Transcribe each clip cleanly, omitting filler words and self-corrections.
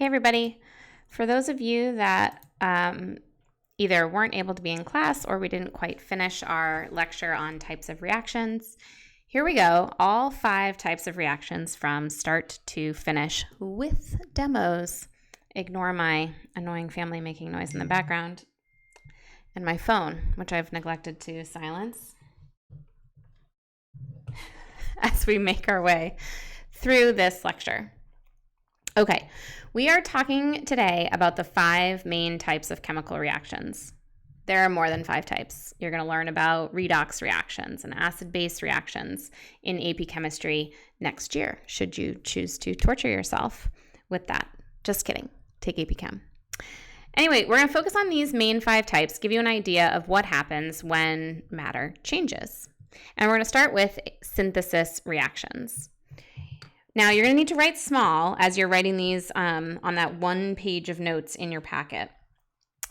Hey everybody. For those of you that either weren't able to be in class or we didn't quite finish our lecture on types of reactions, here we go. All 5 types of reactions from start to finish with demos. Ignore my annoying family making noise in the background and my phone, which I've neglected to silence as we make our way through this lecture. Okay, we are talking today about the 5 main types of chemical reactions. There are more than 5 types. You're going to learn about redox reactions and acid-base reactions in AP Chemistry next year, should you choose to torture yourself with that. Just kidding. Take AP Chem. Anyway, we're going to focus on these main 5 types, give you an idea of what happens when matter changes. And we're going to start with synthesis reactions. Now, you're going to need to write small as you're writing these on that 1 page of notes in your packet,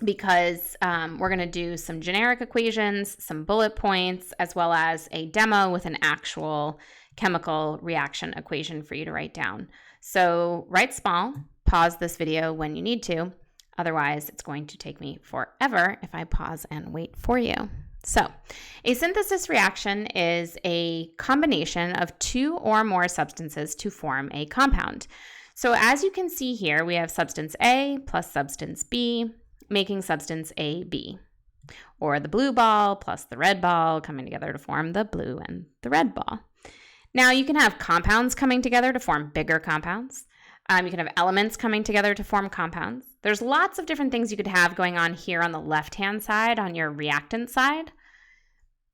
because we're going to do some generic equations, some bullet points, as well as a demo with an actual chemical reaction equation for you to write down. So write small, pause this video when you need to. Otherwise, it's going to take me forever if I pause and wait for you. So, a synthesis reaction is a combination of 2 or more substances to form a compound. So, as you can see here, we have substance A plus substance B, making substance AB, or the blue ball plus the red ball coming together to form the blue and the red ball. Now, you can have compounds coming together to form bigger compounds. You can have elements coming together to form compounds. There's lots of different things you could have going on here on the left-hand side, on your reactant side.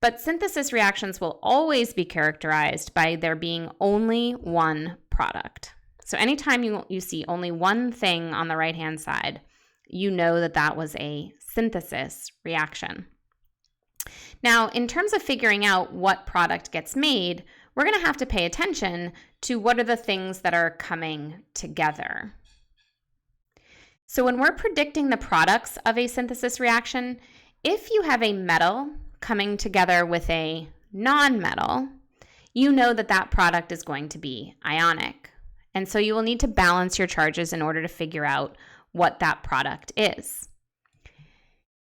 But synthesis reactions will always be characterized by there being only one product. So anytime you see only one thing on the right-hand side, you know that that was a synthesis reaction. Now, in terms of figuring out what product gets made, we're going to have to pay attention to what are the things that are coming together. So when we're predicting the products of a synthesis reaction, if you have a metal coming together with a non-metal, you know that that product is going to be ionic. And so you will need to balance your charges in order to figure out what that product is.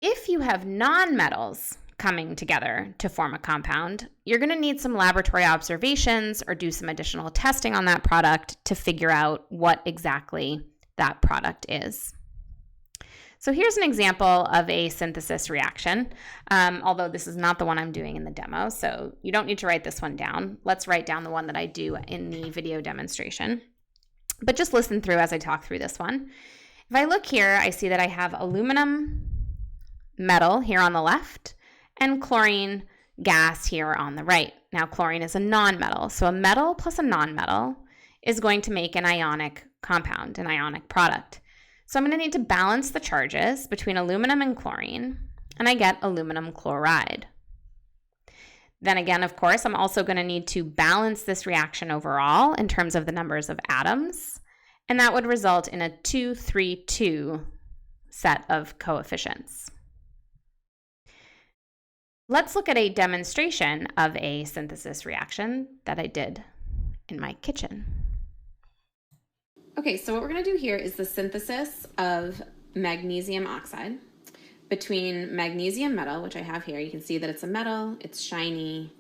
If you have non-metals coming together to form a compound, you're going to need some laboratory observations or do some additional testing on that product to figure out what exactly that product is. So here's an example of a synthesis reaction, although this is not the one I'm doing in the demo, so you don't need to write this one down. Let's write down the one that I do in the video demonstration. But just listen through as I talk through this one. If I look here, I see that I have aluminum metal here on the left and chlorine gas here on the right. Now, chlorine is a nonmetal, so a metal plus a nonmetal is going to make an ionic compound, an ionic product. So I'm going to need to balance the charges between aluminum and chlorine, and I get aluminum chloride. Then again, of course, I'm also going to need to balance this reaction overall in terms of the numbers of atoms, and that would result in a 2-3-2 set of coefficients. Let's look at a demonstration of a synthesis reaction that I did in my kitchen. Okay, so what we're going to do here is the synthesis of magnesium oxide between magnesium metal, which I have here. You can see that it's a metal, it's shiny,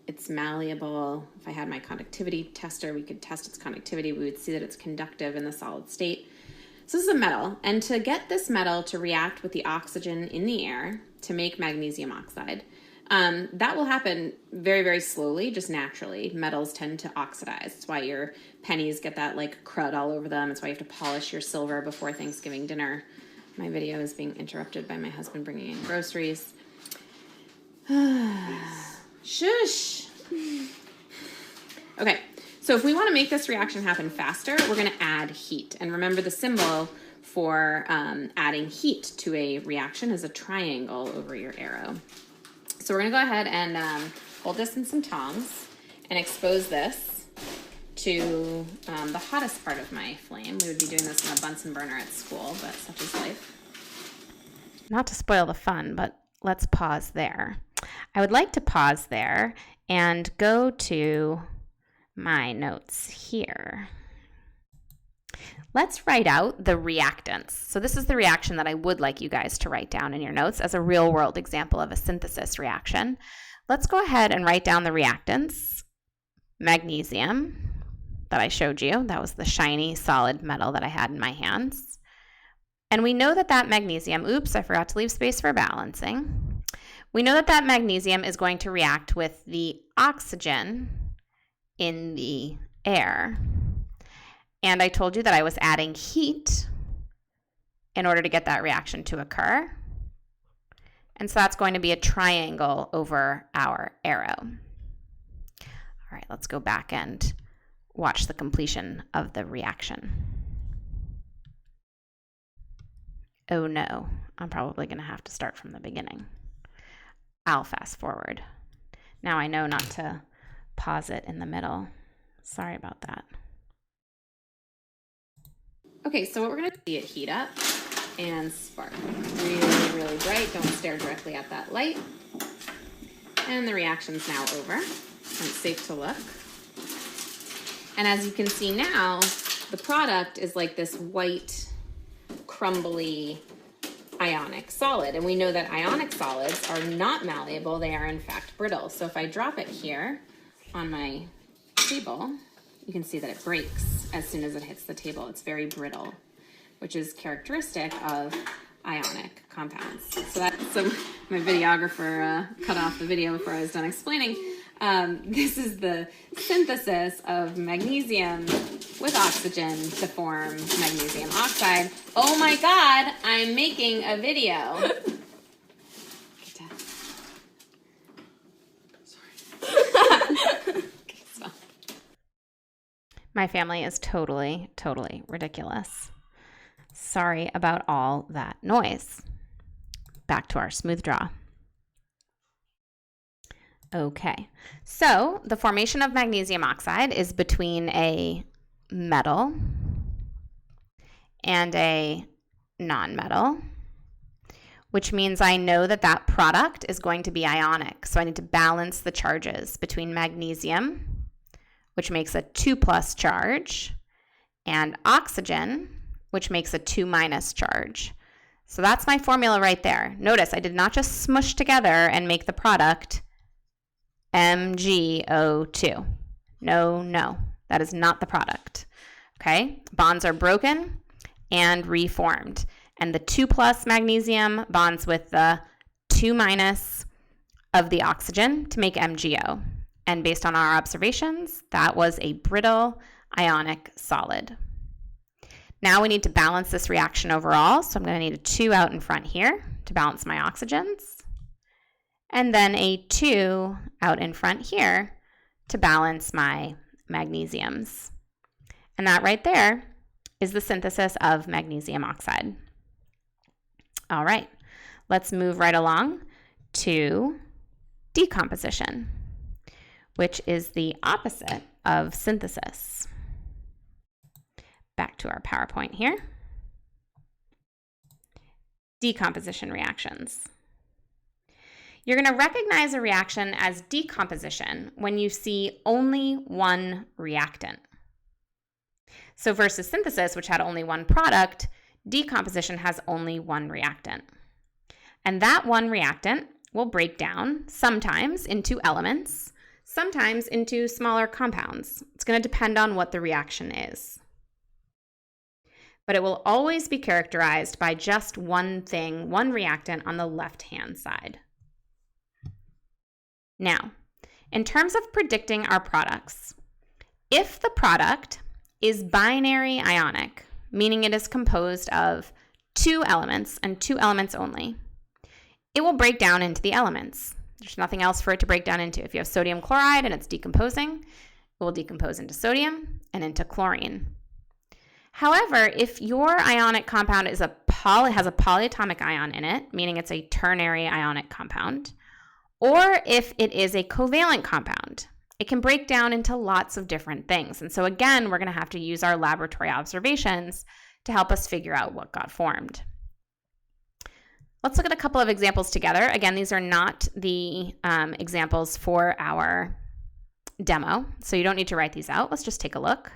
it's malleable. If I had my conductivity tester, we could test its conductivity. We would see that it's conductive in the solid state. So this is a metal, and to get this metal to react with the oxygen in the air to make magnesium oxide, that will happen very, very slowly, just naturally. Metals tend to oxidize. That's why your pennies get that like crud all over them. That's why you have to polish your silver before Thanksgiving dinner. My video is being interrupted by my husband bringing in groceries. Shush. Okay, so if we want to make this reaction happen faster, we're going to add heat. And remember, the symbol for adding heat to a reaction is a triangle over your arrow. So we're going to go ahead and hold this in some tongs and expose this to the hottest part of my flame. We would be doing this in a Bunsen burner at school, but such is life. Not to spoil the fun, but let's pause there. I would like to pause there and go to my notes here. Let's write out the reactants. So this is the reaction that I would like you guys to write down in your notes as a real world example of a synthesis reaction. Let's go ahead and write down the reactants. Magnesium that I showed you, that was the shiny solid metal that I had in my hands. And we know that magnesium, oops, I forgot to leave space for balancing. We know that magnesium is going to react with the oxygen in the air. And I told you that I was adding heat in order to get that reaction to occur. And so that's going to be a triangle over our arrow. All right, let's go back and watch the completion of the reaction. Oh no, I'm probably going to have to start from the beginning. I'll fast forward. Now I know not to pause it in the middle. Sorry about that. Okay, so what we're going to see it heat up and spark. Really, really bright. Don't stare directly at that light. And the reaction's now over. And it's safe to look. And as you can see now, the product is like this white, crumbly, ionic solid. And we know that ionic solids are not malleable. They are, in fact, brittle. So if I drop it here on my table, you can see that it breaks as soon as it hits the table. It's very brittle, which is characteristic of ionic compounds. So my videographer cut off the video before I was done explaining. This is the synthesis of magnesium with oxygen to form magnesium oxide. Oh my God, I'm making a video. My family is totally, totally ridiculous. Sorry about all that noise. Back to our smooth draw. Okay, so the formation of magnesium oxide is between a metal and a non-metal, which means I know that product is going to be ionic. So I need to balance the charges between magnesium, which makes a 2+ charge, and oxygen, which makes a 2- charge. So that's my formula right there. Notice I did not just smush together and make the product MgO2. No, that is not the product. Okay, bonds are broken and reformed. And the 2+ magnesium bonds with the 2- of the oxygen to make MgO. And based on our observations, that was a brittle ionic solid. Now we need to balance this reaction overall. So I'm going to need a 2 out in front here to balance my oxygens. And then a 2 out in front here to balance my magnesiums. And that right there is the synthesis of magnesium oxide. All right, let's move right along to decomposition, which is the opposite of synthesis. Back to our PowerPoint here. Decomposition reactions. You're going to recognize a reaction as decomposition when you see only one reactant. So versus synthesis, which had only one product, decomposition has only one reactant. And that one reactant will break down sometimes into elements, sometimes into smaller compounds. It's going to depend on what the reaction is. But it will always be characterized by just one thing, one reactant on the left-hand side. Now, in terms of predicting our products, if the product is binary ionic, meaning it is composed of 2 elements and 2 elements only, it will break down into the elements. There's nothing else for it to break down into. If you have sodium chloride and it's decomposing, it will decompose into sodium and into chlorine. However, if your ionic compound has a polyatomic ion in it, meaning it's a ternary ionic compound, or if it is a covalent compound, it can break down into lots of different things. And so again, we're going to have to use our laboratory observations to help us figure out what got formed. Let's look at a couple of examples together. Again, these are not the examples for our demo, so you don't need to write these out. Let's just take a look.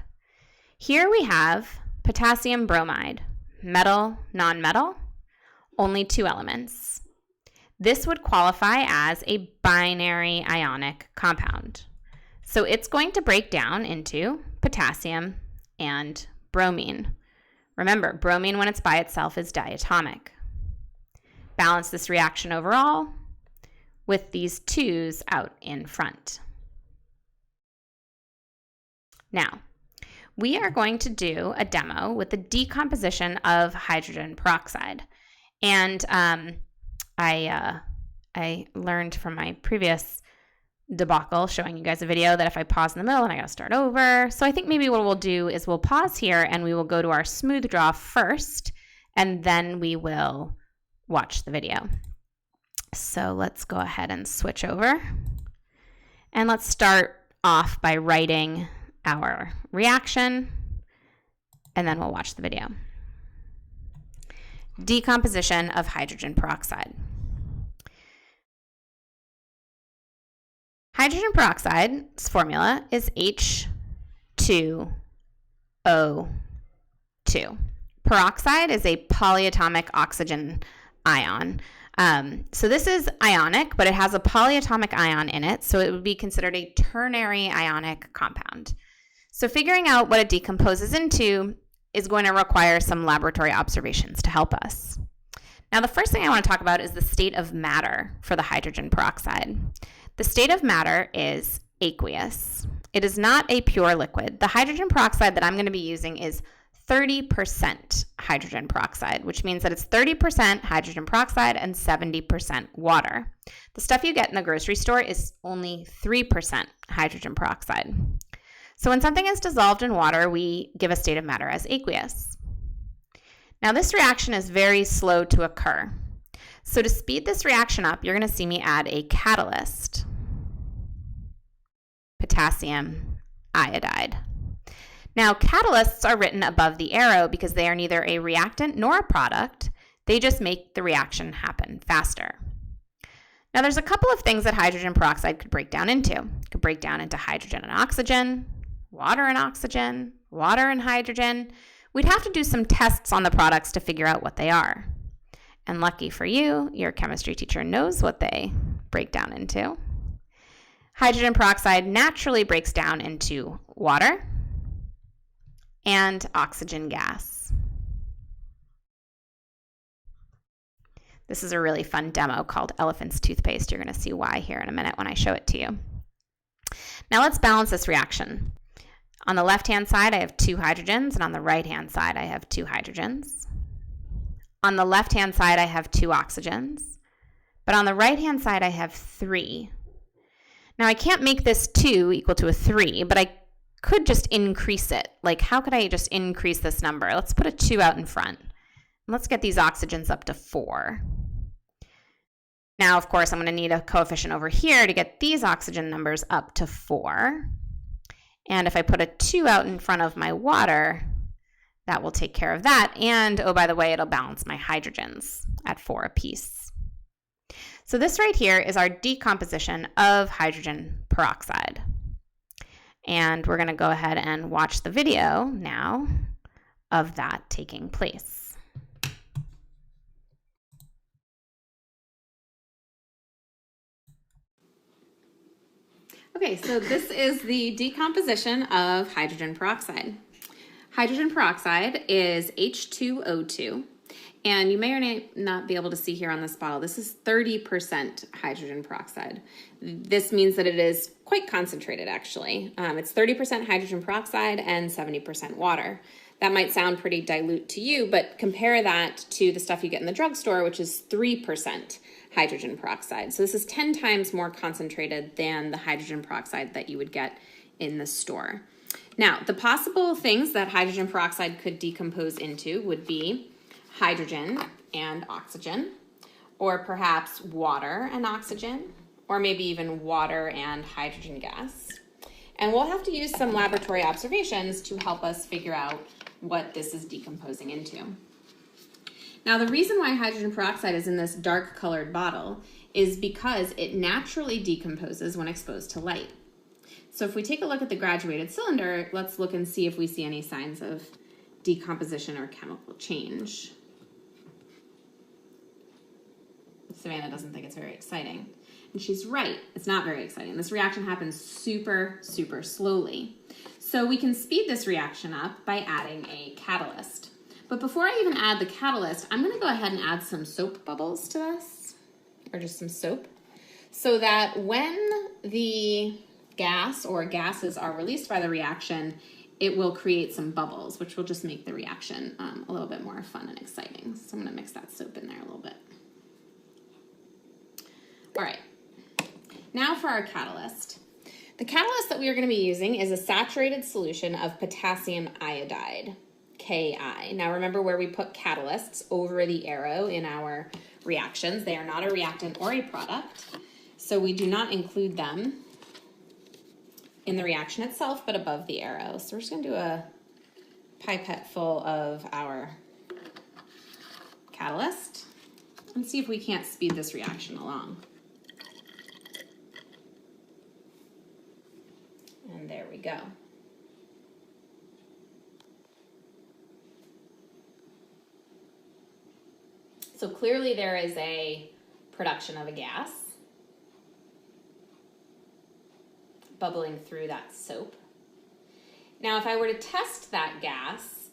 Here we have potassium bromide, metal, nonmetal, only 2 elements. This would qualify as a binary ionic compound. So it's going to break down into potassium and bromine. Remember, bromine when it's by itself is diatomic. Balance this reaction overall with these 2's out in front. Now, we are going to do a demo with the decomposition of hydrogen peroxide. And I learned from my previous debacle showing you guys a video that if I pause in the middle and I gotta start over. So I think maybe what we'll do is we'll pause here and we will go to our smooth draw first, and then we will watch the video. So let's go ahead and switch over. And let's start off by writing our reaction, and then we'll watch the video. Decomposition of hydrogen peroxide. Hydrogen peroxide's formula is H2O2. Peroxide is a polyatomic oxygen ion. So this is ionic, but it has a polyatomic ion in it, so it would be considered a ternary ionic compound. So figuring out what it decomposes into is going to require some laboratory observations to help us. Now, the first thing I want to talk about is the state of matter for the hydrogen peroxide. The state of matter is aqueous. It is not a pure liquid. The hydrogen peroxide that I'm going to be using is 30% hydrogen peroxide, which means that it's 30% hydrogen peroxide and 70% water. The stuff you get in the grocery store is only 3% hydrogen peroxide. So when something is dissolved in water, we give a state of matter as aqueous. Now this reaction is very slow to occur. So to speed this reaction up, you're going to see me add a catalyst, potassium iodide. Now catalysts are written above the arrow because they are neither a reactant nor a product. They just make the reaction happen faster. Now there's a couple of things that hydrogen peroxide could break down into. It could break down into hydrogen and oxygen, water and oxygen, water and hydrogen. We'd have to do some tests on the products to figure out what they are. And lucky for you, your chemistry teacher knows what they break down into. Hydrogen peroxide naturally breaks down into water and oxygen gas. This is a really fun demo called Elephant's Toothpaste. You're going to see why here in a minute when I show it to you. Now let's balance this reaction. On the left-hand side, I have 2 hydrogens, and on the right-hand side, I have 2 hydrogens. On the left-hand side, I have 2 oxygens, but on the right-hand side, I have 3. Now, I can't make this 2 equal to a 3, but I could just increase it. Like, how could I just increase this number? Let's put a 2 out in front. Let's get these oxygens up to 4. Now, of course, I'm going to need a coefficient over here to get these oxygen numbers up to 4. And if I put a 2 out in front of my water, that will take care of that. And, oh, by the way, it'll balance my hydrogens at 4 apiece. So this right here is our decomposition of hydrogen peroxide. And we're going to go ahead and watch the video now of that taking place. Okay, so this is the decomposition of hydrogen peroxide. Hydrogen peroxide is H2O2, and you may or may not be able to see here on this bottle, this is 30% hydrogen peroxide. This means that it is quite concentrated, actually. It's 30% hydrogen peroxide and 70% water. That might sound pretty dilute to you, but compare that to the stuff you get in the drugstore, which is 3% hydrogen peroxide. So this is 10 times more concentrated than the hydrogen peroxide that you would get in the store. Now, the possible things that hydrogen peroxide could decompose into would be hydrogen and oxygen, or perhaps water and oxygen, or maybe even water and hydrogen gas. And we'll have to use some laboratory observations to help us figure out what this is decomposing into. Now, the reason why hydrogen peroxide is in this dark colored bottle is because it naturally decomposes when exposed to light. So if we take a look at the graduated cylinder, let's look and see if we see any signs of decomposition or chemical change. Savannah doesn't think it's very exciting. And she's right, it's not very exciting. This reaction happens super, super slowly. So we can speed this reaction up by adding a catalyst. But before I even add the catalyst, I'm gonna go ahead and add some soap bubbles to this, or just some soap, so that when the gas or gases are released by the reaction, it will create some bubbles, which will just make the reaction a little bit more fun and exciting. So I'm gonna mix that soap in there a little bit. All right, now for our catalyst. The catalyst that we are going to be using is a saturated solution of potassium iodide, Ki. Now remember where we put catalysts over the arrow in our reactions. They are not a reactant or a product, so we do not include them in the reaction itself, but above the arrow. So we're just going to do a pipette full of our catalyst and see if we can't speed this reaction along. And there we go. So clearly there is a production of a gas bubbling through that soap. Now, if I were to test that gas,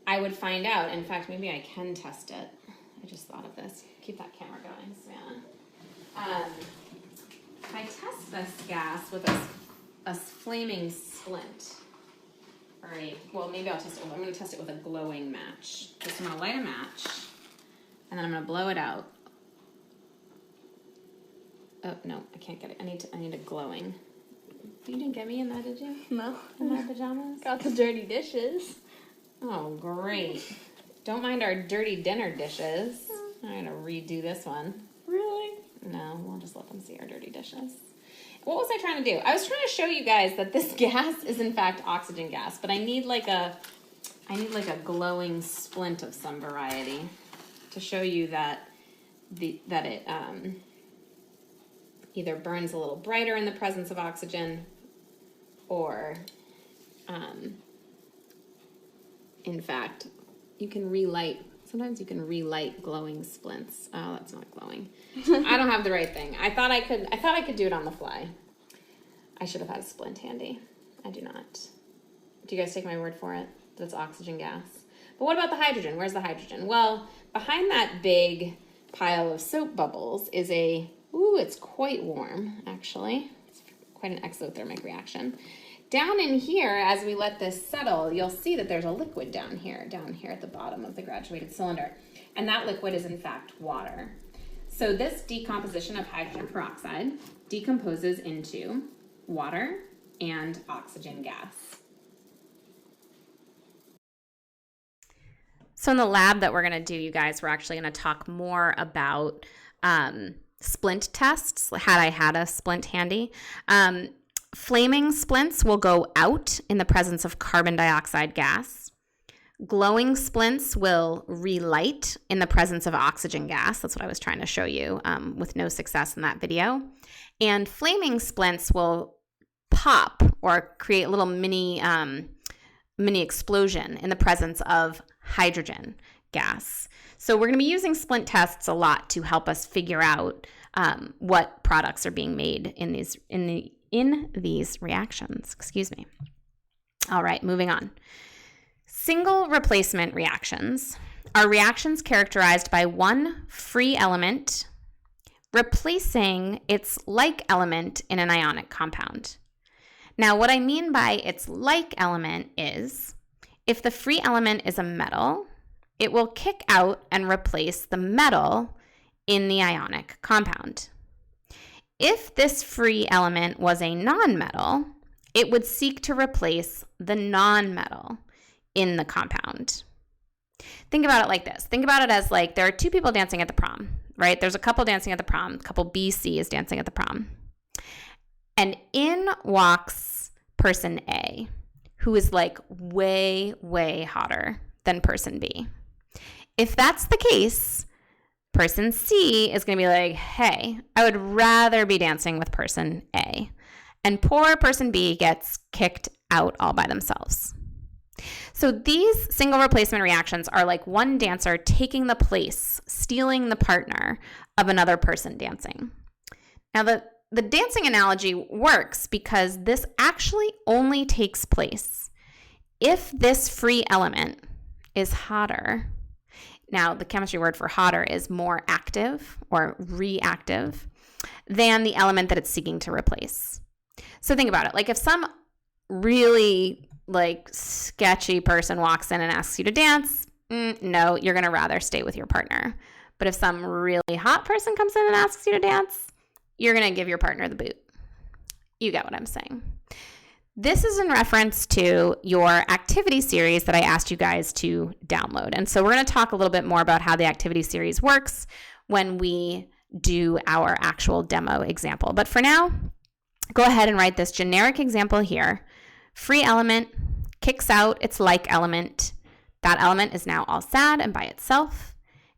I would find out, in fact, maybe I can test it. I just thought of this. Keep that camera going, Savannah. If I test this gas with a flaming splint, or well, maybe I'll test it. I'm going to test it with a glowing match. Just I'm going to light a match, and then I'm going to blow it out. Oh no, I can't get it. I need a glowing. You didn't get me in that, did you? No. In my pajamas? Got the dirty dishes. Oh, great. Don't mind our dirty dinner dishes. I'm going to redo this one. Really? No, we'll just let them see our dirty dishes. What was I trying to do? I was trying to show you guys that this gas is in fact oxygen gas, but I need like a glowing splint of some variety to show you that it either burns a little brighter in the presence of oxygen, or in fact you can relight. Sometimes you can relight glowing splints. Oh, that's not glowing. I don't have the right thing. I thought I could do it on the fly. I should have had a splint handy. I do not. Do you guys take my word for it? That's oxygen gas. But what about the hydrogen? Where's the hydrogen? Well, behind that big pile of soap bubbles is it's quite warm, actually. It's quite an exothermic reaction. Down in here, as we let this settle, you'll see that there's a liquid down here at the bottom of the graduated cylinder. And that liquid is in fact water. So this decomposition of hydrogen peroxide decomposes into water and oxygen gas. So in the lab that we're going to do, you guys, we're actually going to talk more about splint tests, had I had a splint handy. Flaming splints will go out in the presence of carbon dioxide gas. Glowing splints will relight in the presence of oxygen gas. That's what I was trying to show you with no success in that video. And flaming splints will pop or create a little mini explosion in the presence of hydrogen gas. So we're going to be using splint tests a lot to help us figure out what products are being made in these reactions. Excuse me. All right, moving on. Single replacement reactions are reactions characterized by one free element replacing its like element in an ionic compound. Now, what I mean by its like element is if the free element is a metal, it will kick out and replace the metal in the ionic compound. If this free element was a nonmetal, it would seek to replace the nonmetal in the compound. Think about it like this. Think about it as like there are two people dancing at the prom, right? There's a couple dancing at the prom. Couple BC is dancing at the prom. And in walks person A, who is like way, way hotter than person B. If that's the case, person C is going to be like, hey, I would rather be dancing with person A. And poor person B gets kicked out all by themselves. So these single replacement reactions are like one dancer taking the place, stealing the partner of another person dancing. Now, the dancing analogy works because this actually only takes place if this free element is hotter. Now, the chemistry word for hotter is more active or reactive than the element that it's seeking to replace. So think about it. Like if some really sketchy person walks in and asks you to dance, no, you're going to rather stay with your partner. But if some really hot person comes in and asks you to dance, you're going to give your partner the boot. You get what I'm saying. This is in reference to your activity series that I asked you guys to download. And so we're going to talk a little bit more about how the activity series works when we do our actual demo example. But for now, go ahead and write this generic example here. Free element kicks out its like element. That element is now all sad and by itself.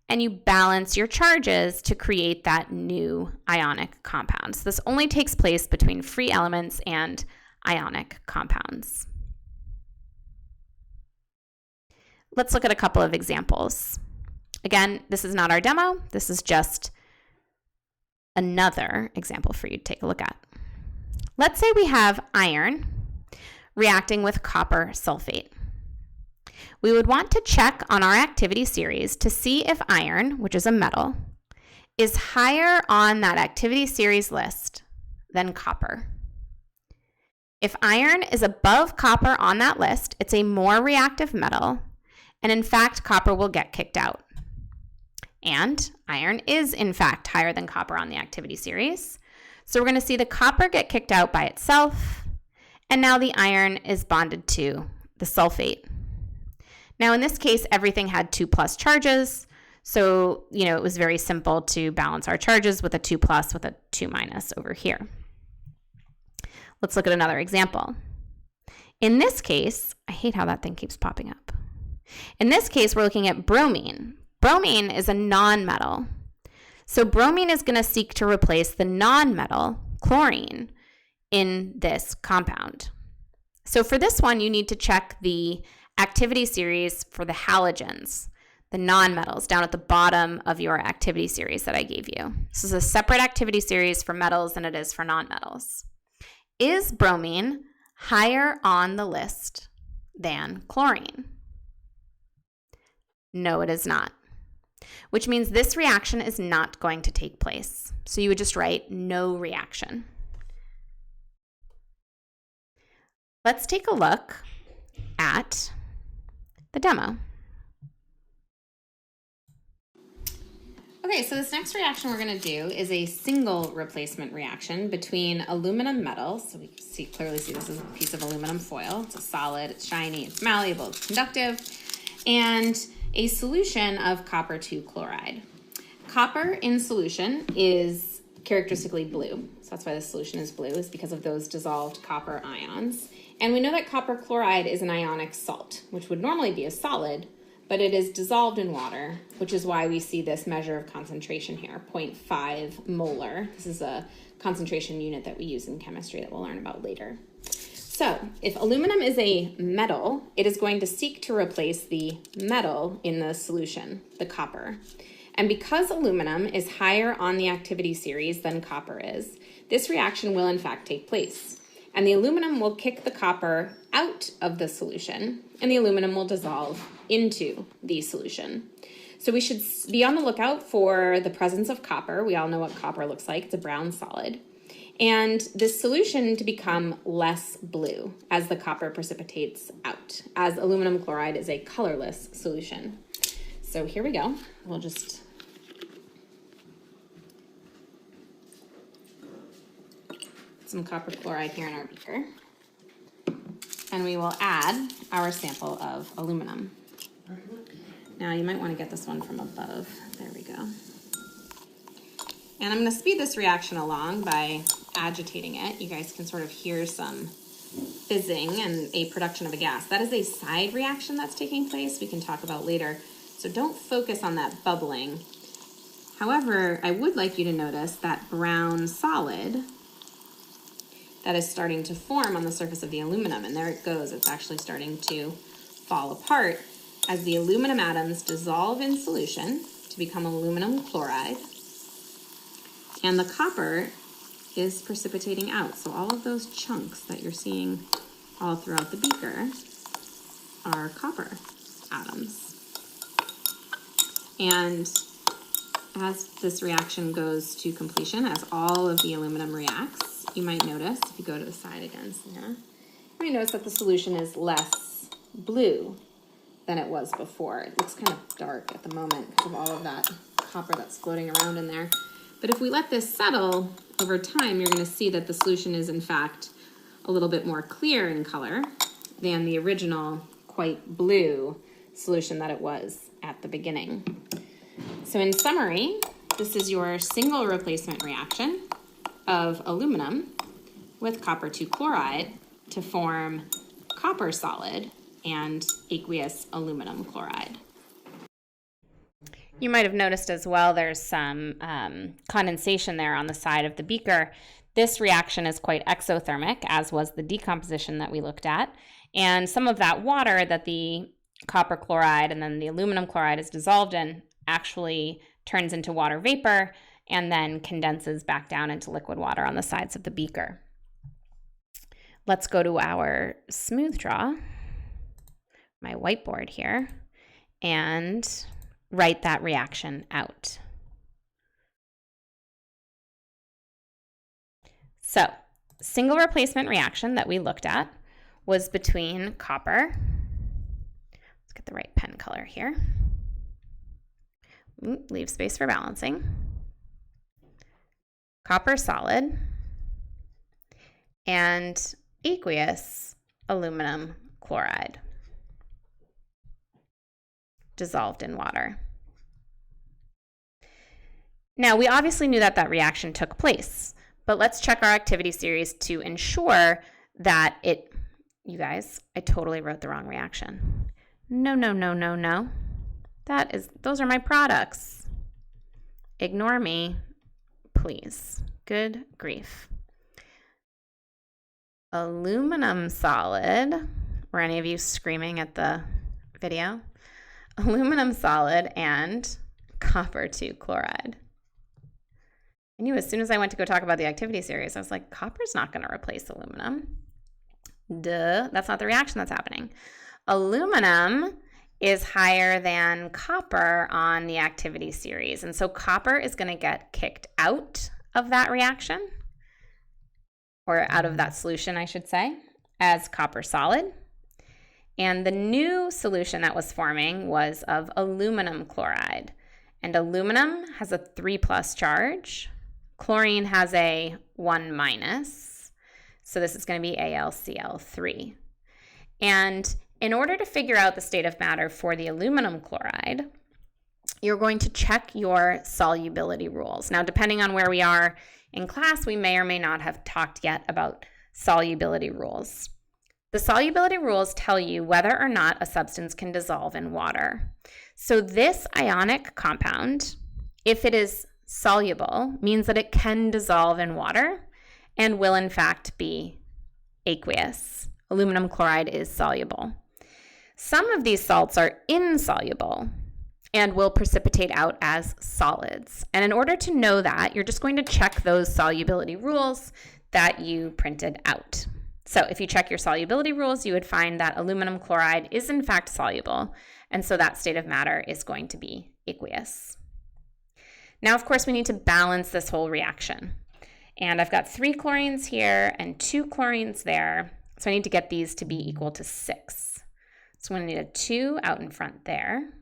And you balance your charges to create that new ionic compound. So this only takes place between free elements and ionic compounds. Let's look at a couple of examples. Again, this is not our demo. This is just another example for you to take a look at. Let's say we have iron reacting with copper sulfate. We would want to check on our activity series to see if iron, which is a metal, is higher on that activity series list than copper. If iron is above copper on that list, it's a more reactive metal, and in fact, copper will get kicked out. And iron is, in fact, higher than copper on the activity series. So we're going to see the copper get kicked out by itself, and now the iron is bonded to the sulfate. Now, in this case, everything had 2+ charges, so, it was very simple to balance our charges with a 2+ with a 2- over here. Let's look at another example. In this case, I hate how that thing keeps popping up. In this case, we're looking at bromine. Bromine is a nonmetal. So bromine is going to seek to replace the nonmetal chlorine in this compound. So for this one, you need to check the activity series for the halogens, the nonmetals, down at the bottom of your activity series that I gave you. This is a separate activity series for metals than it is for nonmetals. Is bromine higher on the list than chlorine? No, it is not, which means this reaction is not going to take place. So you would just write no reaction. Let's take a look at the demo. Okay, so this next reaction we're going to do is a single replacement reaction between aluminum metal. So we clearly see this is a piece of aluminum foil. It's a solid, it's shiny, it's malleable, it's conductive, and a solution of copper 2 chloride. Copper in solution is characteristically blue. So that's why the solution is blue, is because of those dissolved copper ions. And we know that copper chloride is an ionic salt, which would normally be a solid, but it is dissolved in water, which is why we see this measure of concentration here, 0.5 molar. This is a concentration unit that we use in chemistry that we'll learn about later. So if aluminum is a metal, it is going to seek to replace the metal in the solution, the copper. And because aluminum is higher on the activity series than copper is, this reaction will in fact take place. And the aluminum will kick the copper out of the solution, and the aluminum will dissolve into the solution. So we should be on the lookout for the presence of copper. We all know what copper looks like. It's a brown solid. And this solution to become less blue as the copper precipitates out, as aluminum chloride is a colorless solution. So here we go. We'll just some copper chloride here in our beaker, and we will add our sample of aluminum. Now you might want to get this one from above. There we go. And I'm going to speed this reaction along by agitating it. You guys can sort of hear some fizzing and a production of a gas. That is a side reaction that's taking place we can talk about later. So don't focus on that bubbling. However, I would like you to notice that brown solid that is starting to form on the surface of the aluminum, and there it goes. It's actually starting to fall apart as the aluminum atoms dissolve in solution to become aluminum chloride, and the copper is precipitating out. So all of those chunks that you're seeing all throughout the beaker are copper atoms. And as this reaction goes to completion, as all of the aluminum reacts, you might notice, if you go to the side again, Sienna, you might notice that the solution is less blue than it was before. It looks kind of dark at the moment because of all of that copper that's floating around in there. But if we let this settle over time, you're going to see that the solution is in fact a little bit more clear in color than the original quite blue solution that it was at the beginning. So in summary, this is your single replacement reaction of aluminum with copper 2 chloride to form copper solid and aqueous aluminum chloride. You might have noticed as well there's some condensation there on the side of the beaker. This reaction is quite exothermic, as was the decomposition that we looked at. And some of that water that the copper chloride and then the aluminum chloride is dissolved in actually turns into water vapor and then condenses back down into liquid water on the sides of the beaker. Let's go to our smooth draw, my whiteboard here, and write that reaction out. So, single replacement reaction that we looked at was between copper, let's get the right pen color here, leave space for balancing, copper solid, and aqueous aluminum chloride dissolved in water. Now, we obviously knew that that reaction took place, but let's check our activity series to ensure that you guys, I totally wrote the wrong reaction. No. Those are my products. Ignore me, please. Good grief. Aluminum solid. Were any of you screaming at the video? Aluminum solid and copper 2 chloride. I knew as soon as I went to go talk about the activity series, I was like, copper's not going to replace aluminum. Duh, that's not the reaction that's happening. Aluminum is higher than copper on the activity series, and so copper is going to get kicked out of that reaction, or out of that solution, I should say, as copper solid. And the new solution that was forming was of aluminum chloride. And aluminum has a 3+ charge. Chlorine has a 1-. So this is going to be AlCl3. And in order to figure out the state of matter for the aluminum chloride, you're going to check your solubility rules. Now, depending on where we are in class, we may or may not have talked yet about solubility rules. The solubility rules tell you whether or not a substance can dissolve in water. So this ionic compound, if it is soluble, means that it can dissolve in water and will in fact be aqueous. Aluminum chloride is soluble. Some of these salts are insoluble and will precipitate out as solids. And in order to know that, you're just going to check those solubility rules that you printed out. So if you check your solubility rules, you would find that aluminum chloride is in fact soluble, and so that state of matter is going to be aqueous. Now, of course, we need to balance this whole reaction. And I've got 3 chlorines here and 2 chlorines there, so I need to get these to be equal to 6. So I'm going to need a 2 out in front there,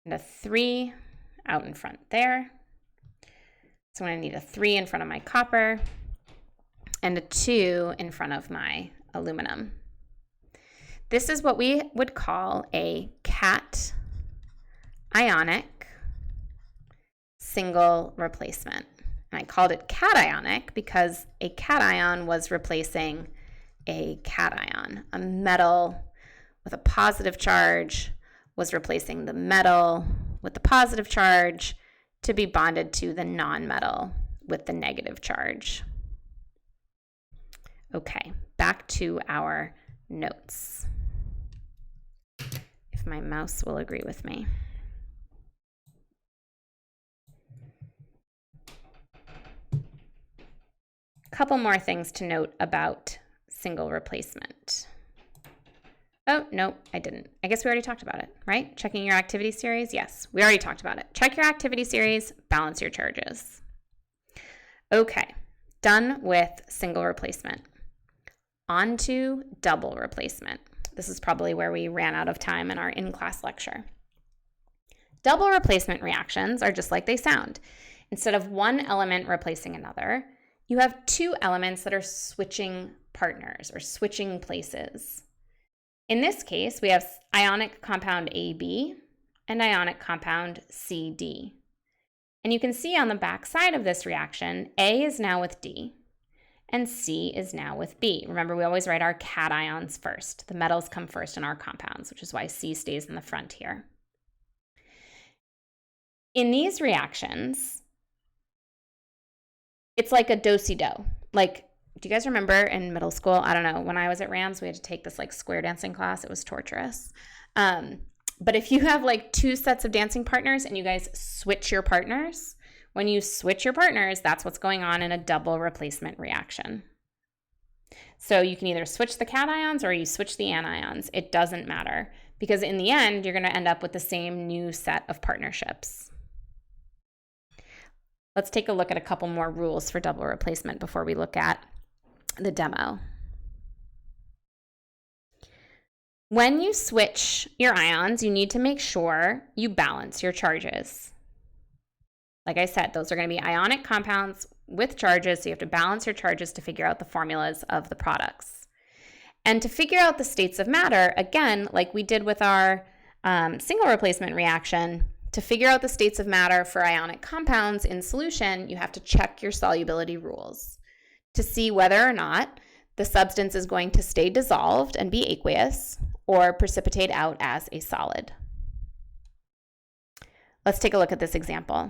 and a 3 out in front there. So I'm going to need a 3 in front of my copper, and a 2 in front of my aluminum. This is what we would call a cation single replacement. And I called it cationic because a cation was replacing a cation. A metal with a positive charge was replacing the metal with the positive charge to be bonded to the nonmetal with the negative charge. Okay, back to our notes. if my mouse will agree with me. Couple more things to note about single replacement. Oh, no, I didn't. I guess we already talked about it, right? Checking your activity series? Yes, we already talked about it. Check your activity series, balance your charges. Okay, done with single replacement. On to double replacement. This is probably where we ran out of time in our in-class lecture. Double replacement reactions are just like they sound. Instead of one element replacing another, you have two elements that are switching partners or switching places. In this case, we have ionic compound AB and ionic compound CD. And you can see on the back side of this reaction, A is now with D and C is now with B. Remember, we always write our cations first. The metals come first in our compounds, which is why C stays in the front here. In these reactions, it's like a do-si-do. Like, do you guys remember in middle school? I don't know. When I was at Rams, we had to take this like square dancing class. It was torturous. But if you have like two sets of dancing partners and you guys switch your partners, when you switch your partners, that's what's going on in a double replacement reaction. So you can either switch the cations or you switch the anions. It doesn't matter because in the end, you're going to end up with the same new set of partnerships. Let's take a look at a couple more rules for double replacement before we look at the demo. When you switch your ions, you need to make sure you balance your charges. Like I said, those are going to be ionic compounds with charges, so you have to balance your charges to figure out the formulas of the products. And to figure out the states of matter, again, like we did with our single replacement reaction, to figure out the states of matter for ionic compounds in solution, you have to check your solubility rules to see whether or not the substance is going to stay dissolved and be aqueous or precipitate out as a solid. Let's take a look at this example.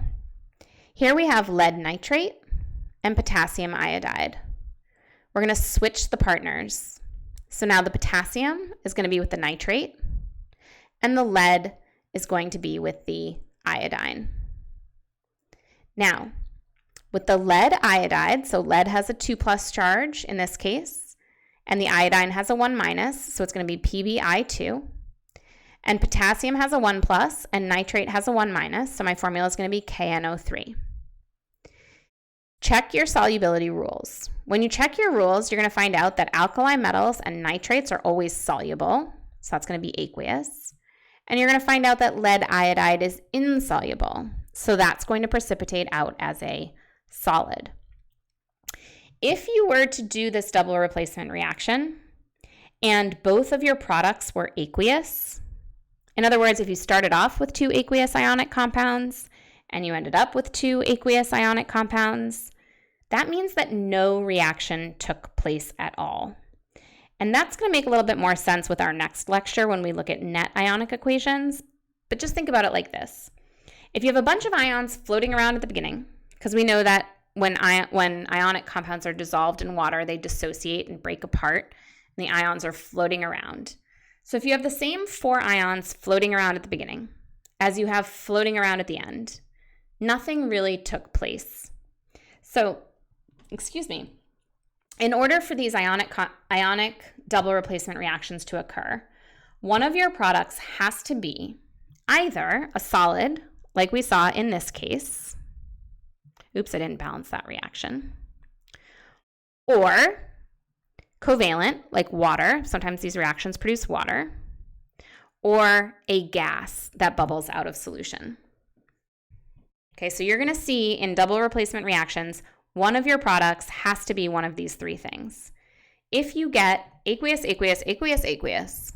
Here we have lead nitrate and potassium iodide. We're going to switch the partners. So now the potassium is going to be with the nitrate and the lead is going to be with the iodine. Now, with the lead iodide, so lead has a 2+ charge in this case, and the iodine has a 1-, so it's going to be PbI2. And potassium has a 1+, and nitrate has a 1-, so my formula is going to be KNO3. Check your solubility rules. When you check your rules, you're going to find out that alkali metals and nitrates are always soluble, so that's going to be aqueous. And you're going to find out that lead iodide is insoluble. So that's going to precipitate out as a solid. If you were to do this double replacement reaction and both of your products were aqueous, in other words, if you started off with two aqueous ionic compounds and you ended up with two aqueous ionic compounds, that means that no reaction took place at all. And that's going to make a little bit more sense with our next lecture when we look at net ionic equations. But just think about it like this. If you have a bunch of ions floating around at the beginning, because we know that when ionic compounds are dissolved in water, they dissociate and break apart, and the ions are floating around. So if you have the same 4 ions floating around at the beginning as you have floating around at the end, nothing really took place. So, in order for these ionic double replacement reactions to occur, one of your products has to be either a solid, like we saw in this case. Oops, I didn't balance that reaction. Or covalent, like water. Sometimes these reactions produce water. Or a gas that bubbles out of solution. Okay, so you're going to see in double replacement reactions, one of your products has to be one of these 3 things. If you get aqueous, aqueous, aqueous, aqueous,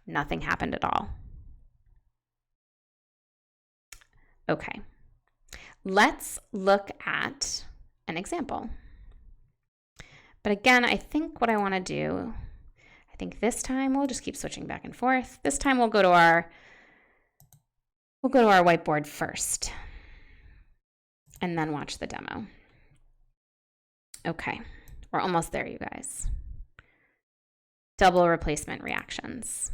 nothing happened at all. Okay, let's look at an example. But again, I think what I want to do, I think this time we'll just keep switching back and forth. This time we'll go to our whiteboard first and then watch the demo. Okay, we're almost there, you guys. Double replacement reactions.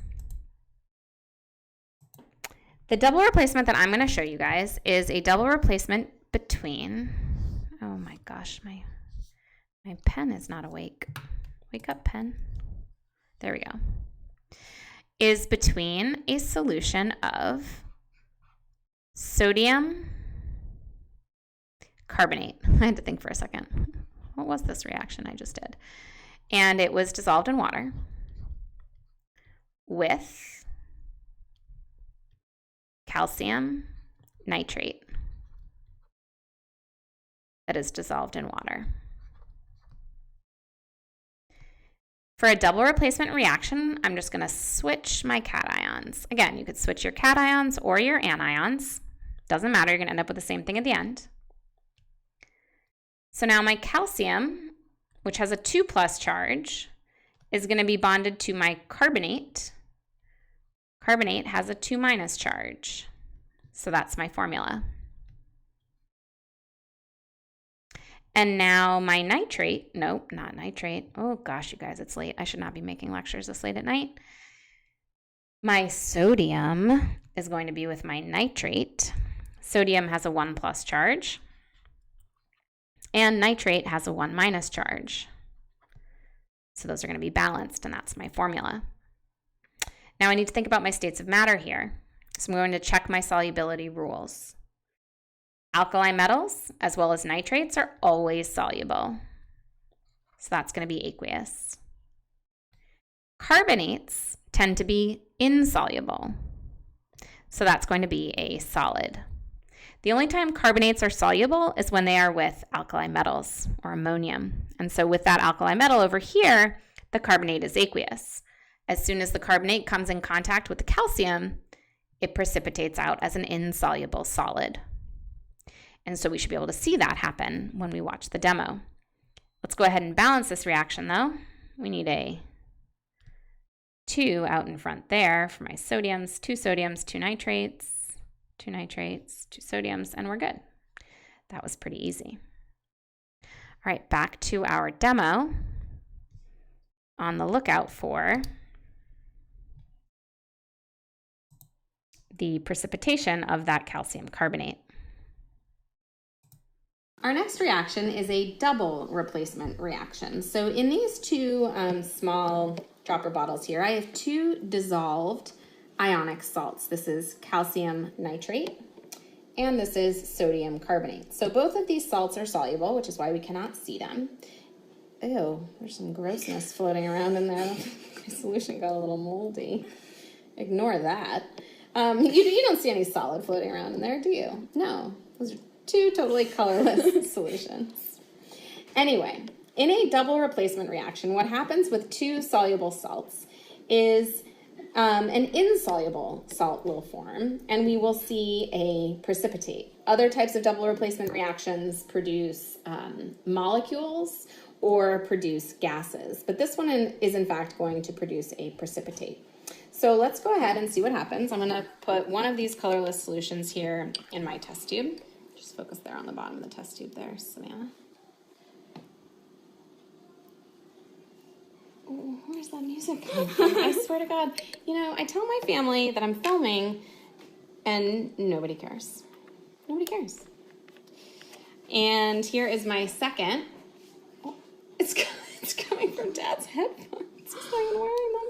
The double replacement that I'm going to show you guys is a double replacement between, oh my gosh, my pen is not awake. Wake up, pen. There we go. Is between a solution of sodium carbonate. I had to think for a second. What was this reaction I just did? And it was dissolved in water with calcium nitrate that is dissolved in water. For a double replacement reaction, I'm just going to switch my cations. Again, you could switch your cations or your anions. Doesn't matter, you're going to end up with the same thing at the end. So now my calcium, which has a 2+ charge, is going to be bonded to my carbonate. Carbonate has a 2- charge. So that's my formula. And now my nitrate, nope, not nitrate. Oh gosh, you guys, it's late. I should not be making lectures this late at night. My sodium is going to be with my nitrate. Sodium has a 1+ charge. And nitrate has a 1- charge. So those are going to be balanced, and that's my formula. Now I need to think about my states of matter here. So I'm going to check my solubility rules. Alkali metals, as well as nitrates, are always soluble. So that's going to be aqueous. Carbonates tend to be insoluble. So that's going to be a solid. The only time carbonates are soluble is when they are with alkali metals or ammonium. And so with that alkali metal over here, the carbonate is aqueous. As soon as the carbonate comes in contact with the calcium, it precipitates out as an insoluble solid. And so we should be able to see that happen when we watch the demo. Let's go ahead and balance this reaction though. We need a 2 out in front there for my sodiums, 2 sodiums, 2 nitrates, 2 nitrates, 2 sodiums, and we're good. That was pretty easy. All right, back to our demo. On the lookout for the precipitation of that calcium carbonate. Our next reaction is a double replacement reaction. So in these 2 small dropper bottles here, I have 2 dissolved ionic salts. This is calcium nitrate, and this is sodium carbonate. So both of these salts are soluble, which is why we cannot see them. Ew, there's some grossness floating around in there. My solution got a little moldy. Ignore that. You don't see any solid floating around in there, do you? No, those are 2 totally colorless solutions. Anyway, in a double replacement reaction, what happens with 2 soluble salts is an insoluble salt will form, and we will see a precipitate. Other types of double replacement reactions produce molecules or produce gases, but this one is in fact going to produce a precipitate. So let's go ahead and see what happens. I'm going to put one of these colorless solutions here in my test tube. Just focus there on the bottom of the test tube there, Savannah. Oh, where's that music coming from? I swear to God. You know, I tell my family that I'm filming and nobody cares. Nobody cares. And here is my second. Oh, it's coming from Dad's headphones. He's not even wearing them.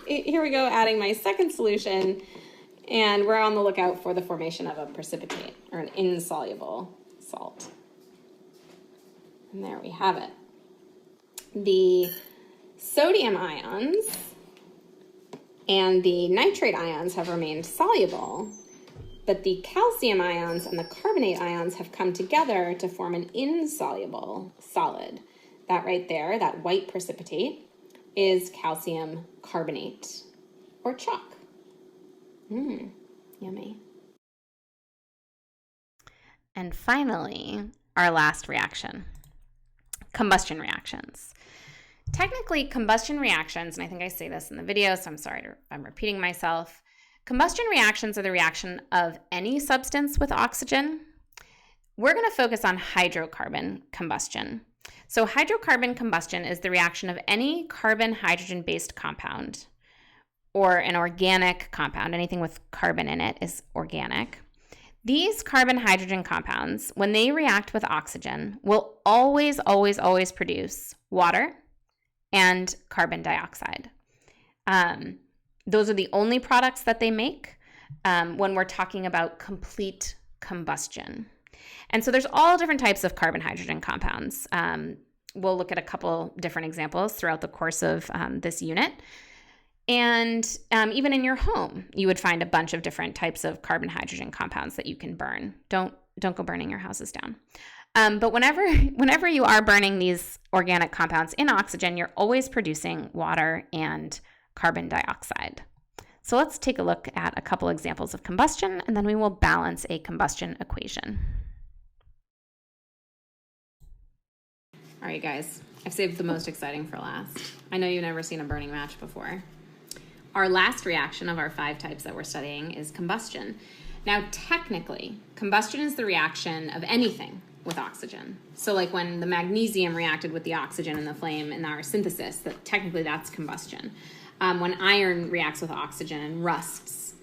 Here we go, adding my second solution, and we're on the lookout for the formation of a precipitate, or an insoluble salt. And there we have it. The sodium ions and the nitrate ions have remained soluble, but the calcium ions and the carbonate ions have come together to form an insoluble solid. That right there, that white precipitate, is calcium carbonate, or chalk. Yummy. And finally, our last reaction, combustion reactions. Technically, combustion reactions, and I think I say this in the video, so I'm sorry if I'm repeating myself. Combustion reactions are the reaction of any substance with oxygen. We're going to focus on hydrocarbon combustion. So hydrocarbon combustion is the reaction of any carbon-hydrogen-based compound or an organic compound, anything with carbon in it is organic. These carbon-hydrogen compounds, when they react with oxygen, will always, always, always produce water and carbon dioxide. Those are the only products that they make when we're talking about complete combustion. And so there's all different types of carbon-hydrogen compounds. We'll look at a couple different examples throughout the course of this unit. And even in your home, you would find a bunch of different types of carbon-hydrogen compounds that you can burn. Don't go burning your houses down. But whenever you are burning these organic compounds in oxygen, you're always producing water and carbon dioxide. So let's take a look at a couple examples of combustion, and then we will balance a combustion equation. All right, guys, I've saved the most exciting for last. I know you've never seen a burning match before. Our last reaction of our 5 types that we're studying is combustion. Now, technically, combustion is the reaction of anything with oxygen. So like when the magnesium reacted with the oxygen in the flame in our synthesis, technically that's combustion. When iron reacts with oxygen and rusts,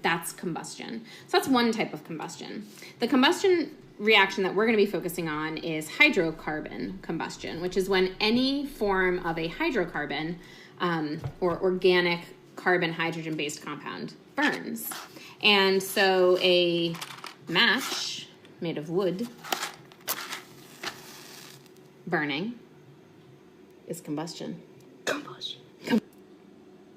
that's combustion. So that's one type of combustion. The combustion reaction that we're going to be focusing on is hydrocarbon combustion, which is when any form of a hydrocarbon or organic carbon hydrogen-based compound burns. And so a match made of wood burning is combustion. Combustion.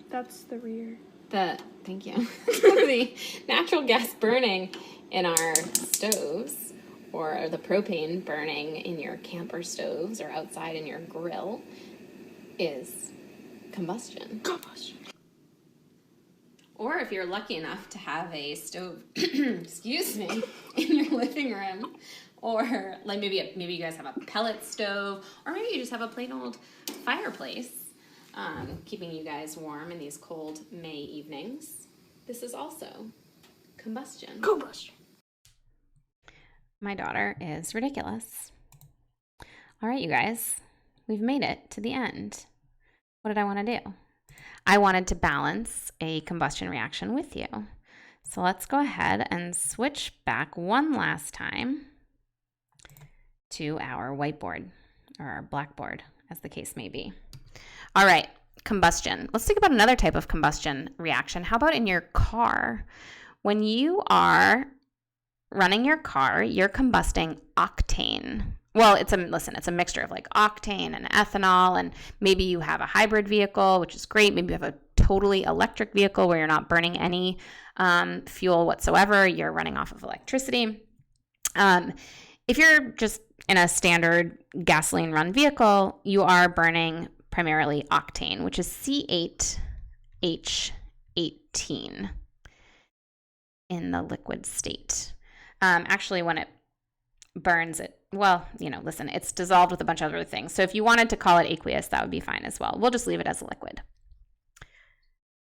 That's the rear. Thank you. The natural gas burning in our stoves, or the propane burning in your camper stoves or outside in your grill, is combustion. Combustion. Or if you're lucky enough to have a stove, excuse me, in your living room, or like maybe you guys have a pellet stove, or maybe you just have a plain old fireplace, keeping you guys warm in these cold May evenings. This is also combustion. Combustion. My daughter is ridiculous. All right, you guys, we've made it to the end. What did I want to do? I wanted to balance a combustion reaction with you. So let's go ahead and switch back one last time to our whiteboard, or our blackboard, as the case may be. All right, combustion. Let's think about another type of combustion reaction. How about in your car? When you are running your car, you're combusting octane. Well, it's a mixture of like octane and ethanol, and maybe you have a hybrid vehicle, which is great. Maybe you have a totally electric vehicle where you're not burning any fuel whatsoever. You're running off of electricity. If you're just in a standard gasoline run vehicle, you are burning primarily octane, which is C8H18 in the liquid state. Actually, when it burns, it's dissolved with a bunch of other things. So if you wanted to call it aqueous, that would be fine as well. We'll just leave it as a liquid.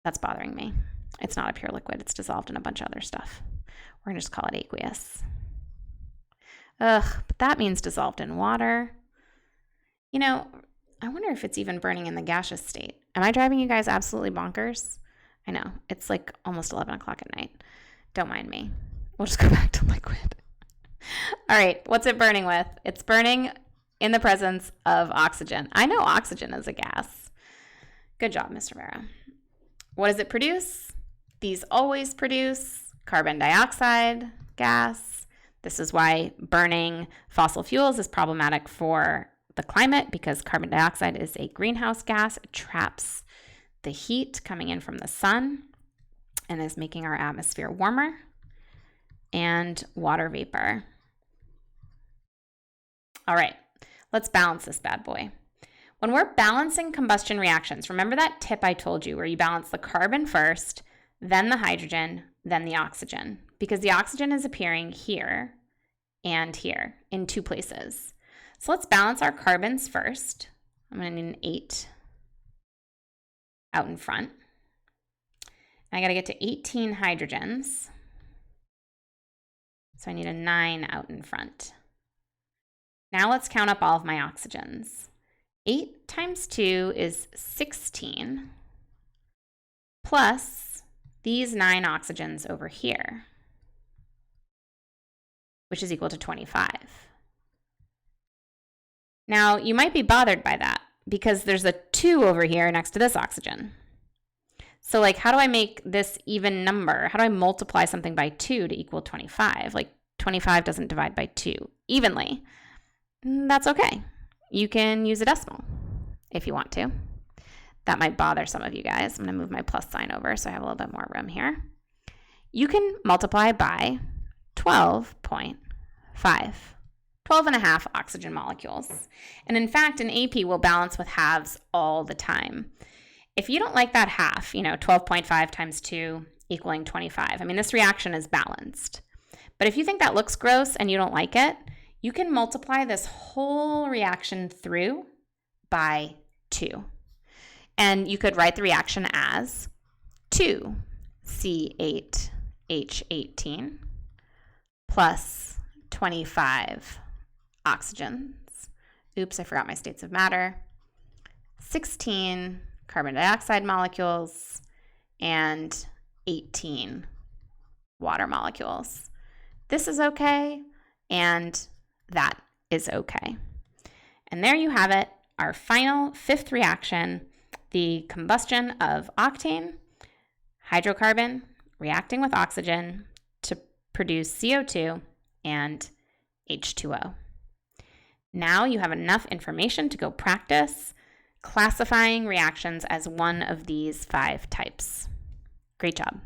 That's bothering me. It's not a pure liquid. It's dissolved in a bunch of other stuff. We're going to just call it aqueous. But that means dissolved in water. I wonder if it's even burning in the gaseous state. Am I driving you guys absolutely bonkers? I know. It's like almost 11 o'clock at night. Don't mind me. We'll just go back to liquid. All right, what's it burning with? It's burning in the presence of oxygen. I know oxygen is a gas. Good job, Mr. Vera. What does it produce? These always produce carbon dioxide gas. This is why burning fossil fuels is problematic for the climate, because carbon dioxide is a greenhouse gas. It traps the heat coming in from the sun and is making our atmosphere warmer. And water vapor. All right, let's balance this bad boy. When we're balancing combustion reactions, remember that tip I told you where you balance the carbon first, then the hydrogen, then the oxygen, because the oxygen is appearing here and here in 2 places. So let's balance our carbons first. I'm going to need an 8 out in front. I got to get to 18 hydrogens. So I need a 9 out in front. Now let's count up all of my oxygens. 8 times 2 is 16, plus these 9 oxygens over here, which is equal to 25. Now, you might be bothered by that because there's a 2 over here next to this oxygen. So like, how do I make this even number? How do I multiply something by 2 to equal 25? Like 25 doesn't divide by 2 evenly. That's okay. You can use a decimal if you want to. That might bother some of you guys. I'm going to move my plus sign over so I have a little bit more room here. You can multiply by 12.5. 12.5 oxygen molecules. And in fact, an AP will balance with halves all the time. If you don't like that half, 12.5 times 2 equaling 25, I mean, this reaction is balanced. But if you think that looks gross and you don't like it, you can multiply this whole reaction through by 2. And you could write the reaction as 2C8H18 plus 25 oxygens. Oops, I forgot my states of matter. 16 carbon dioxide molecules and 18 water molecules. This is okay, and that is okay. And there you have it, our final 5th reaction, the combustion of octane, hydrocarbon, reacting with oxygen to produce CO2 and H2O. Now you have enough information to go practice classifying reactions as one of these 5 types. Great job.